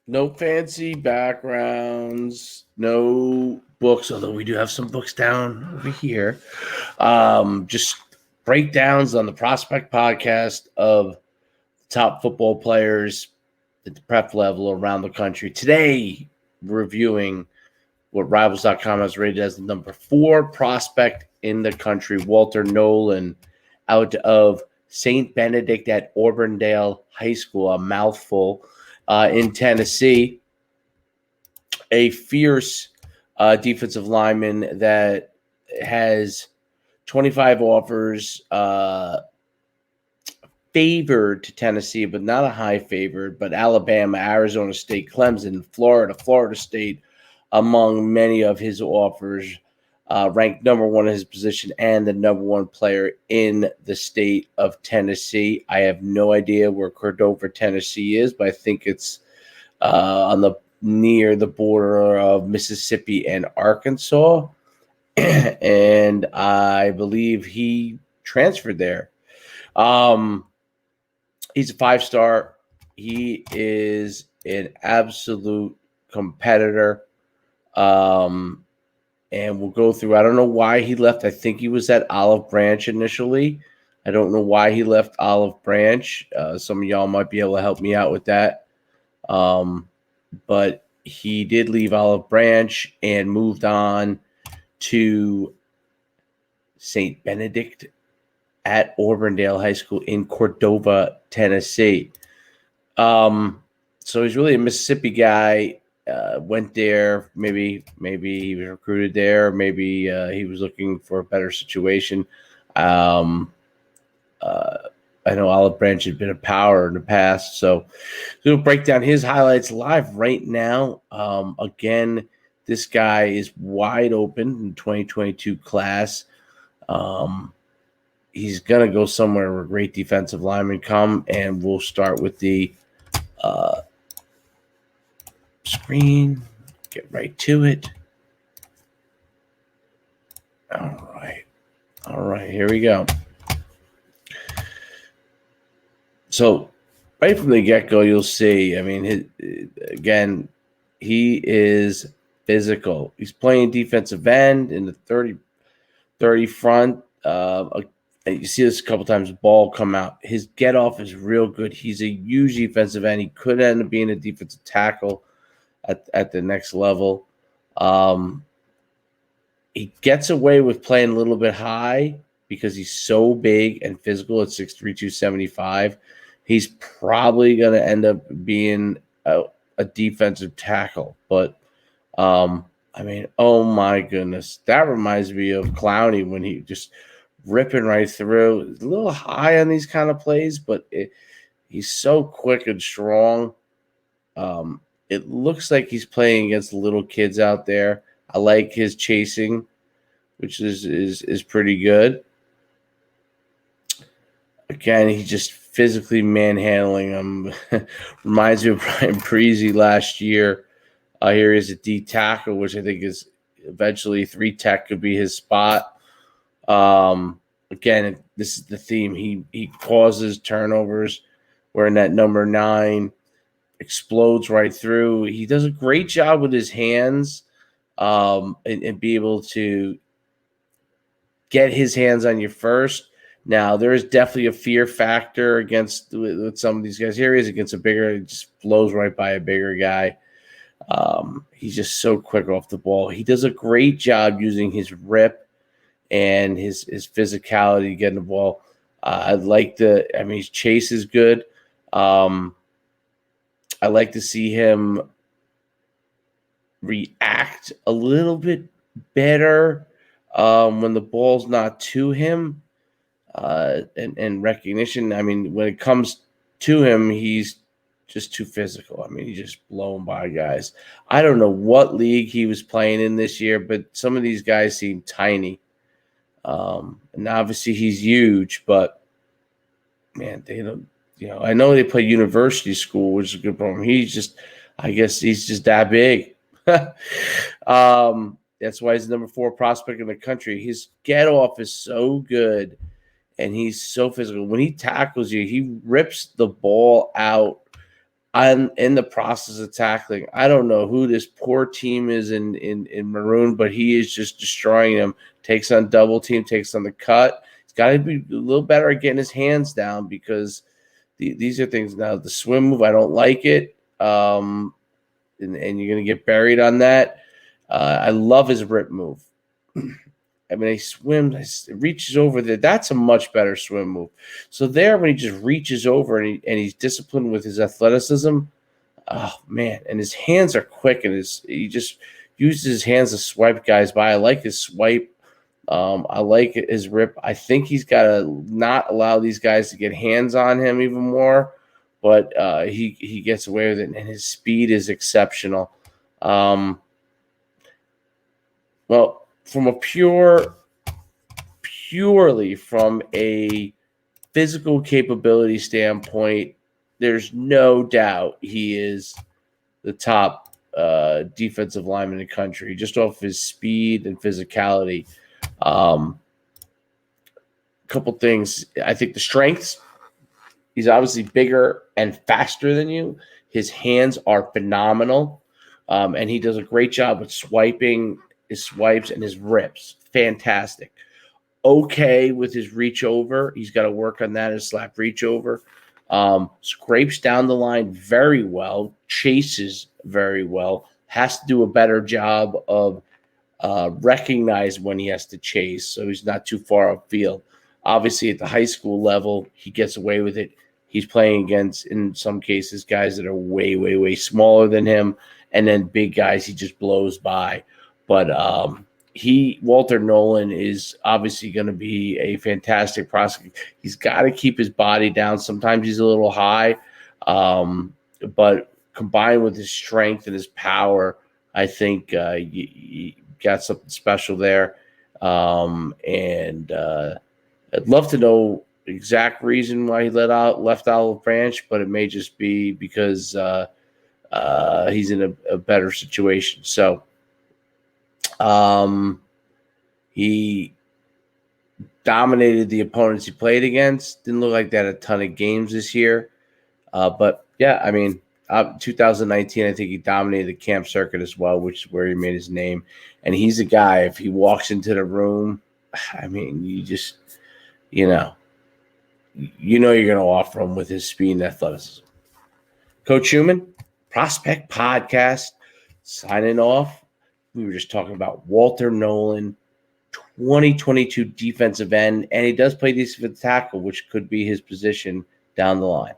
No fancy backgrounds, no books, although we do have some books down over here. Just breakdowns on the Prospect podcast of top football players at the prep level around the country. Today, reviewing what Rivals.com has rated as the number 4 prospect in the country, Walter Nolen, out of St. Benedict at Auburndale High School, a mouthful, in Tennessee. A fierce defensive lineman that has 25 offers, favored to Tennessee, but not a high favored, but Alabama, Arizona State, Clemson, Florida State, among many of his offers, ranked number 1 in his position and the number 1 player in the state of Tennessee. I have no idea where Cordova, Tennessee is, but I think it's on the near the border of Mississippi and Arkansas. And I believe he transferred there. He's a 5-star. He is an absolute competitor. And we'll go through. I don't know why he left. I think he was at Olive Branch initially. I don't know why he left Olive Branch. Some of y'all might be able to help me out with that. But he did leave Olive Branch and moved on to St. Benedict at Auburndale High School in Cordova, Tennessee. So he's really a Mississippi guy. Went there. Maybe he was recruited there. Maybe he was looking for a better situation. I know Olive Branch had been a power in the past, so we'll break down his highlights live right now. Again, this guy is wide open in 2022 class. He's going to go somewhere where great defensive linemen come, and we'll start with the screen. Get right to it. All right, here we go. So right from the get-go, you'll see, I mean, he is physical. He's playing defensive end in the 30 front. You see this a couple times, ball come out. His get-off is real good. He's a huge defensive end. He could end up being a defensive tackle at the next level. He gets away with playing a little bit high because he's so big and physical at 6'3", 275. He's probably going to end up being a defensive tackle. But, I mean, oh, my goodness. That reminds me of Clowney when he just ripping right through. A little high on these kind of plays, but he's so quick and strong. It looks like he's playing against little kids out there. I like his chasing, which is pretty good. Again, he just physically manhandling him. Reminds me of Brian Preezy last year. Here is a D tackle, which I think is eventually 3 tech could be his spot. Again, this is the theme. He causes turnovers. Wearing that number 9, explodes right through. He does a great job with his hands, and be able to get his hands on you first. Now, there is definitely a fear factor with some of these guys. Here he is against a bigger, he just blows right by a bigger guy. He's just so quick off the ball. He does a great job using his rip and his physicality getting the ball. His chase is good. I like to see him react a little bit better when the ball's not to him. And recognition. I mean, when it comes to him, he's just too physical. I mean, he's just blown by guys. I don't know what league he was playing in this year, but some of these guys seem tiny. And obviously he's huge, but man, they don't. I know they play university school, which is a good problem. I guess he's just that big. That's why he's the number 4 prospect in the country. His get off is so good. And he's so physical. When he tackles you, he rips the ball out I'm in the process of tackling. I don't know who this poor team is in Maroon, but he is just destroying them. Takes on double team, takes on the cut. He's got to be a little better at getting his hands down because these are things now. The swim move, I don't like it. And you're going to get buried on that. I love his rip move. I mean, he swims, reaches over there. That's a much better swim move. So there, when he just reaches over and he's disciplined with his athleticism, oh man! And his hands are quick, and he just uses his hands to swipe guys by. I like his swipe. I like his rip. I think he's got to not allow these guys to get hands on him even more, but he gets away with it, and his speed is exceptional. Well, from a purely from a physical capability standpoint, there's no doubt he is the top defensive lineman in the country, just off his speed and physicality. Couple things. I think the strengths, he's obviously bigger and faster than you. His hands are phenomenal, and he does a great job with swiping, his swipes, and his rips. Fantastic. Okay with his reach over. He's got to work on that, his slap reach over. Scrapes down the line very well, chases very well, has to do a better job of recognize when he has to chase so he's not too far upfield. Obviously, at the high school level, he gets away with it. He's playing against, in some cases, guys that are way, way, way smaller than him, and then big guys he just blows by. But Walter Nolen is obviously going to be a fantastic prosecutor. He's got to keep his body down. Sometimes he's a little high, but combined with his strength and his power, I think you got something special there. And I'd love to know the exact reason why he left Olive Branch, but it may just be because he's in a better situation. So he dominated the opponents he played against. Didn't look like they had a ton of games this year. But yeah, I mean, 2019, I think he dominated the camp circuit as well, which is where he made his name. And he's a guy, if he walks into the room, I mean, you're going to offer him with his speed and athleticism. Coach Schuman, Prospect Podcast, signing off. We were just talking about Walter Nolen, 2022 defensive end, and he does play defensive tackle, which could be his position down the line.